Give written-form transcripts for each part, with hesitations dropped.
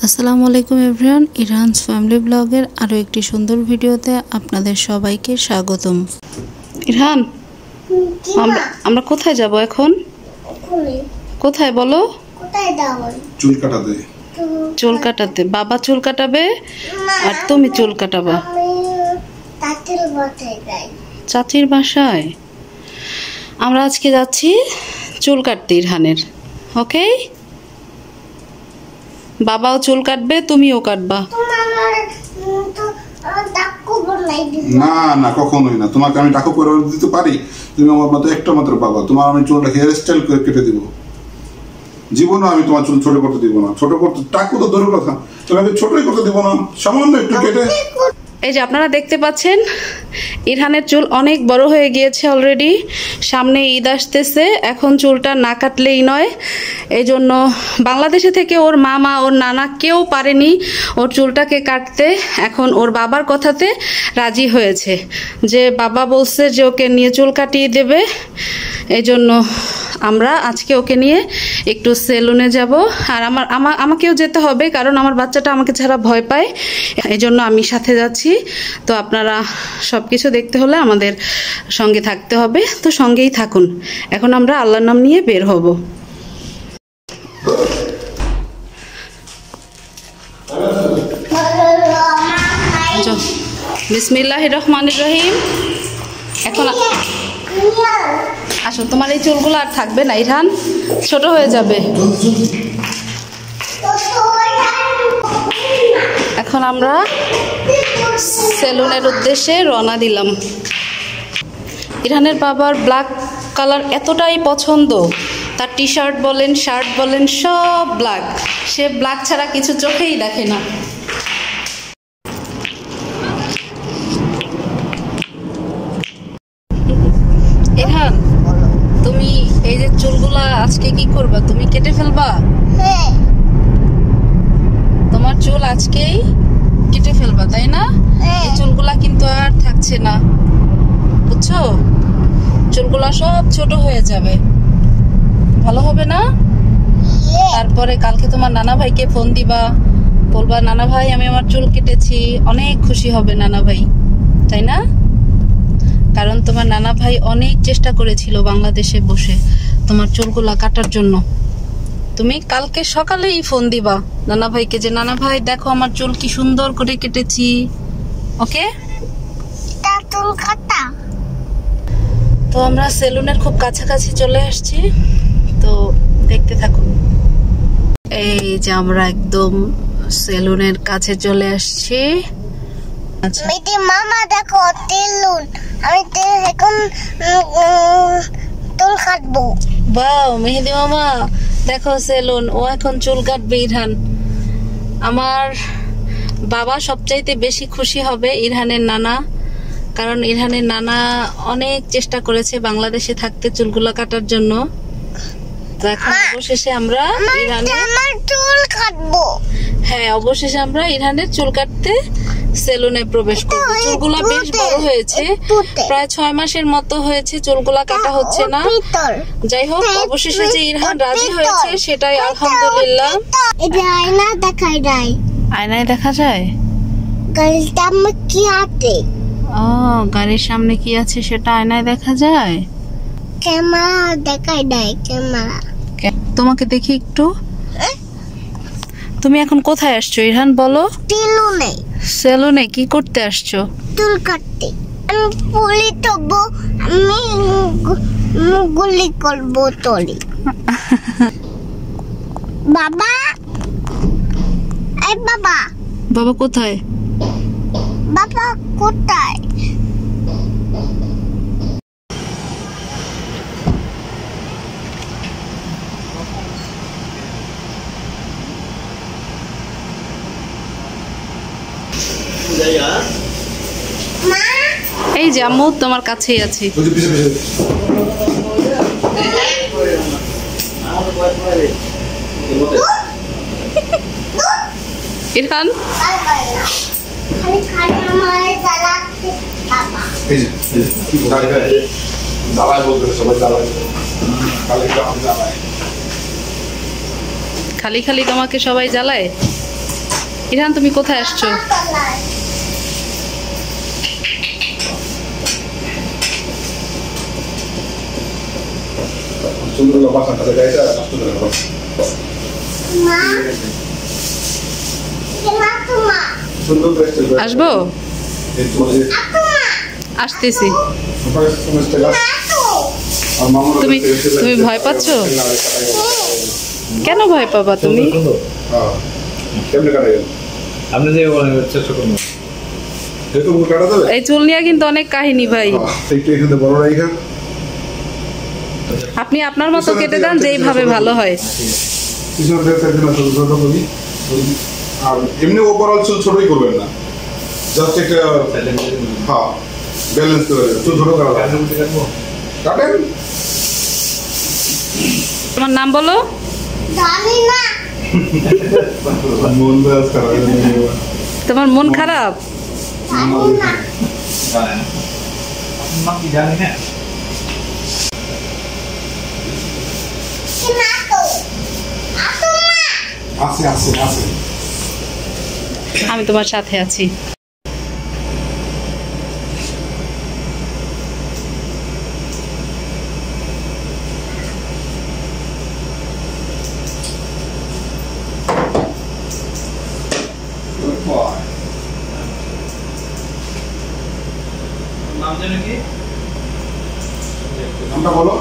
আসসালামু আলাইকুম everyone, ইরহানস family ব্লগের আরও একটি সুন্দর ভিডিওতে আপনাদের সবাইকে স্বাগতম। ইরহান, আমরা কোথায় যাব এখন? কোথায় বলো? চুল কাটাতে। চুল কাটাতে? বাবা চুল কাটাবে আর তুমি চুল কাটাবা? চাচির বাসায় আমরা আজকে যাচ্ছি চুল কাটতে ইরহানের। ওকে, বাবাও চুল কাটবে, তুমিও কাটবা? না না, কখনোই না। তোমাকে আমি টাকা করে দিতে পারি? তুমি আমার মতো একটা মাত্র বাবা, তোমার আমি চুলটা হেয়ার স্টাইল করে কেটে দিব। জীবনও আমি তোমার চুল ছোট করতে দিব না। ছোট করতে টাকু তো দূরের কথা, তোমাকে ছোটই করতে দিব না, সামান্য একটু কেটে। এই যে আপনারা দেখতে পাচ্ছেন ইরহানের চুল অনেক বড় হয়ে গিয়েছে অলরেডি। সামনে ঈদ আসতেছে, এখন চুলটা না কাটলেই নয়। এই জন্য বাংলাদেশে থেকে ওর মামা ওর নানা কেউ পারেনি ওর চুলটাকে কাটতে। এখন ওর বাবার কথাতে রাজি হয়েছে, যে বাবা বলছে যে ওকে নিয়ে চুল কাটিয়ে দেবে। এই জন্য আমরা আজকে ওকে নিয়ে একটু সেলুনে যাব। আর আমাকেও যেতে হবে, কারণ আমার বাচ্চাটা আমাকে ছাড়া ভয় পায়। এই জন্য আমি সাথে যাচ্ছি। তো আপনারা সব কিছু দেখতে হলে আমাদের সঙ্গে থাকতে হবে, তো সঙ্গেই থাকুন। এখন আমরা আল্লাহর নাম নিয়ে বের হব। বিসমিল্লাহির রহমানির রহিম। এখন আসো, তোমার এই চুলগুলো আর থাকবে না ইরহান, ছোট হয়ে যাবে। এখন আমরা সেলুনের উদ্দেশ্যে রওনা দিলাম। ইরহানের বাবার ব্ল্যাক কালার এতটাই পছন্দ, তার টি শার্ট বলেন শার্ট বলেন সব ব্ল্যাক। সে ব্ল্যাক ছাড়া কিছু চোখেই দেখে না। ইরহান, তুমি এই যে চুলগুলা আজকে কি করবা? তুমি কেটে ফেলবা? তোমার চুল আজকেই কেটে ফেলবা, তাই না? এই চুলগুলা কিন্তু আর থাকছে না, বুঝছো? চুলগুলা সব ছোট হয়ে যাবে, ভালো হবে না? তারপরে কালকে তোমার নানা ভাইকে ফোন দিবা, বলবা নানা ভাই আমি আমার চুল কেটেছি। অনেক খুশি হবে নানা ভাই, তাই না? কারণ তোমার নানা ভাই অনেক চেষ্টা করেছিল বাংলাদেশে বসে তোমার চুলগুলা কাটার জন্য। তুমি কালকে সকালেই ফোন দিবা নানা ভাইকে, যে নানা ভাই দেখো আমার চুল কি সুন্দর করে কেটেছি। ওকে? তো আমরা সেলুনের খুব কাছাকাছি চলে আসছি, তো দেখতে থাকুন। এই যে আমরা একদম সেলুনের কাছে চলে আসছি। আচ্ছা মামা দেখো সেলুন, আমি এখন চুল কাটবো। বাও মেহেদি মামা, দেখো সেলুন, ও এখন চুল কাটবে ইরহান। আমার বাবা সবচাইতে বেশি খুশি হবে ইরহানের নানা, কারণ ইরহানের নানা অনেক চেষ্টা করেছে বাংলাদেশে থাকতে চুলগুলো কাটার জন্য। তো এখন অবশেষে আমরা ইরহানের চুল কাটবো। হ্যাঁ, অবশেষে আমরা ইরহানের চুল কাটতে সেলুনে প্রবেশ করব। চুলগুলা বেশ বড় হয়েছে, প্রায় 6 মাসের মতো হয়েছে চুলগুলা কাটা হচ্ছে না। যাই হোক, অবশেষে যে ইরহান রাজি হয়েছে সেটাই আলহামদুলিল্লাহ। এটা আয়না দেখাই যায়। আয়নায় দেখা যায়? গাড়ির সামনে কি আছে? ও, গাড়ির সামনে কি আছে সেটা আয়নায় দেখা যায়? ক্যামেরা দেখাই যায়, ক্যামেরা। তোমাকে দেখি একটু। তুমি এখন কোথায় আসছো ইরহান বলো? সেলুনে। সেলুনে কি করতে আসছো? চুল কাটতে। আমি পুলি তবো, আমি গুলি করবো তলি। বাবা, এই বাবা। বাবা কোথায়? বাবা কোথায়? এই যে আম্মু তোমার কাছেই আছি। ইরহান, খালি খালি তোমাকে সবাই জ্বালায়। ইরহান তুমি কোথায় আসছো? আসবো, আসতেছি। তুমি তুমি ভয় পাচ্ছ? কেন ভয় পাবা তুমি? এই চুল নিয়ে কিন্তু অনেক কাহিনী ভাই। আপনি আপনার মতো কেটে দেন, যেইভাবে ভালো হয়। এমনি ওভারঅল চুল ছোটই করবেন না, জাস্ট একটা হ্যাঁ ব্যালেন্স করে চুল ছোট করা কাটেন। তোমার নাম বলো। জানি না। তোমার মন খারাপ? জানি না। আছে আছে আছে, আমি তোমার সাথে আছি। নামটা বলো।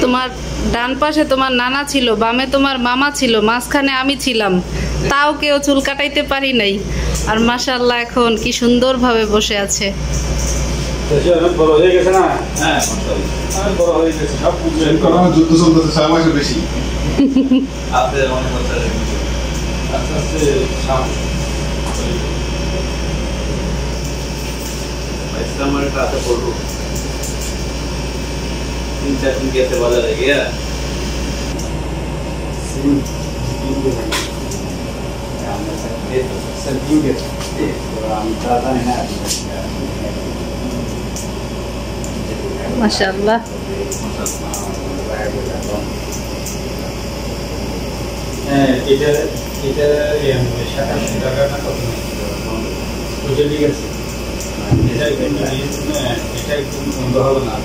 তোমার ডান পাশে তোমার নানা ছিল, বামে তোমার মামা ছিল, মাঝখানে আমি ছিলাম, তাও কেউ চুল কাটাইতে পারি নাই। আর মাশাআল্লাহ এখন কি সুন্দরভাবে বসে আছে। বড় হয়ে গেছে না? হ্যাঁ, বড় হয়ে গেছে, সব যুদ্ধ চলতেছে 6 মাসের বেশি। আপনাদের অনেক বছর আস্তে আস্তে আমার কাছে পড়বো 3-4 दिन कैसे बाजार है गया মাশাআল্লাহ। এটা এটা 87 টাকা না কত ওটা ঠিক আছে। এটা একটু বন্ধ হবে না।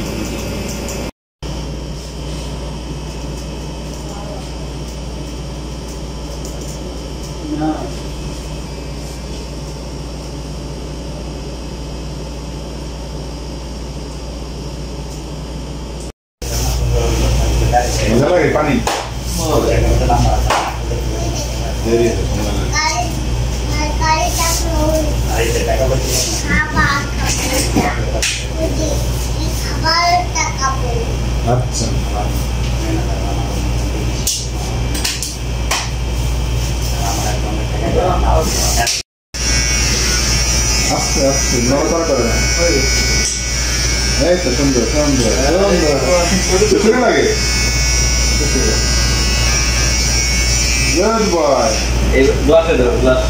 মজা লাগে পানি? আচ্ছা আস্তে আস্তে নড়াচড়া করে না। এই তো সুন্দর সুন্দর সুন্দর লাগে। Good boy. এই গ্লাসে দাও, গ্লাস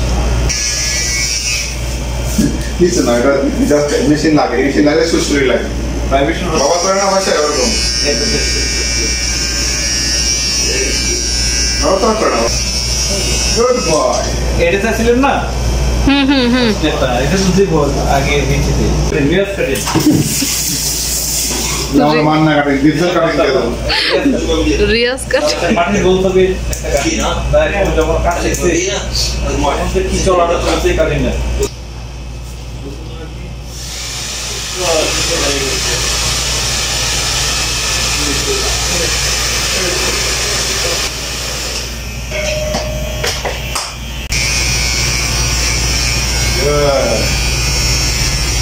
কিছু না, এটা জাস্ট মেশিন লাগে, মেশিন লাগলে সুস্থই লাগে। ভাইব্রেশন বাবা করে না বাসায় ওরকম নড়াচড়া করে না। Good boy. এটা চাইছিলেন না? হুম হুম হুম। এটা তো দিব আগে দিয়েছি নিউজ কাটে আমার মান না কাটে, ডিজিটাল কাটিং দিয়ে দাও। রিয়াজ কাট মাটি বলতে হবে একটা না তাই যখন কাটছে আমাদের কি চলাটা চলতে কাটিং না।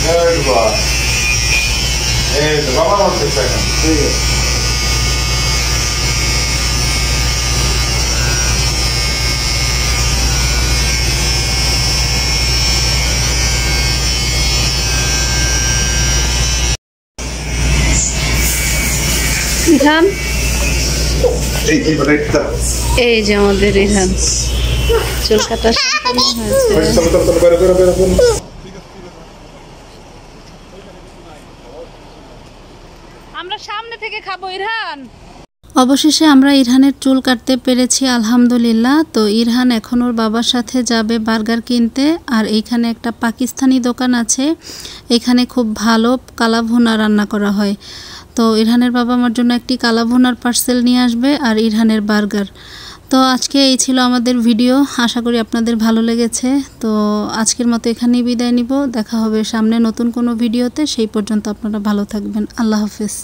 Good boy. Hey, the Baba wants a second. Here you go. Irhan, এই যে আমাদের ইরহান চুল কাটা সম্পূর্ণ হয়েছে। চলো বেরো আমরা সামনে থেকে খাবো ইরহান। অবশেষে আমরা ইরহানের চুল কাটতে পেরেছি আলহামদুলিল্লাহ। তো ইরহান এখন ওর বাবার সাথে যাবে বার্গার কিনতে। আর এইখানে একটা পাকিস্তানি দোকান আছে, এখানে খুব ভালো কালা ভুনা রান্না করা হয়। তো ইরহানের বাবা আমার জন্য একটি কালা ভুনার পার্সেল নিয়ে আসবে আর ইরহানের বার্গার। তো আজকে এই ছিল আমাদের ভিডিও, আশা করি আপনাদের ভালো লেগেছে। তো আজকের মতো এখানেই বিদায় নিব, দেখা হবে সামনে নতুন কোনো ভিডিওতে। সেই পর্যন্ত আপনারা ভালো থাকবেন, আল্লাহ হাফেজ।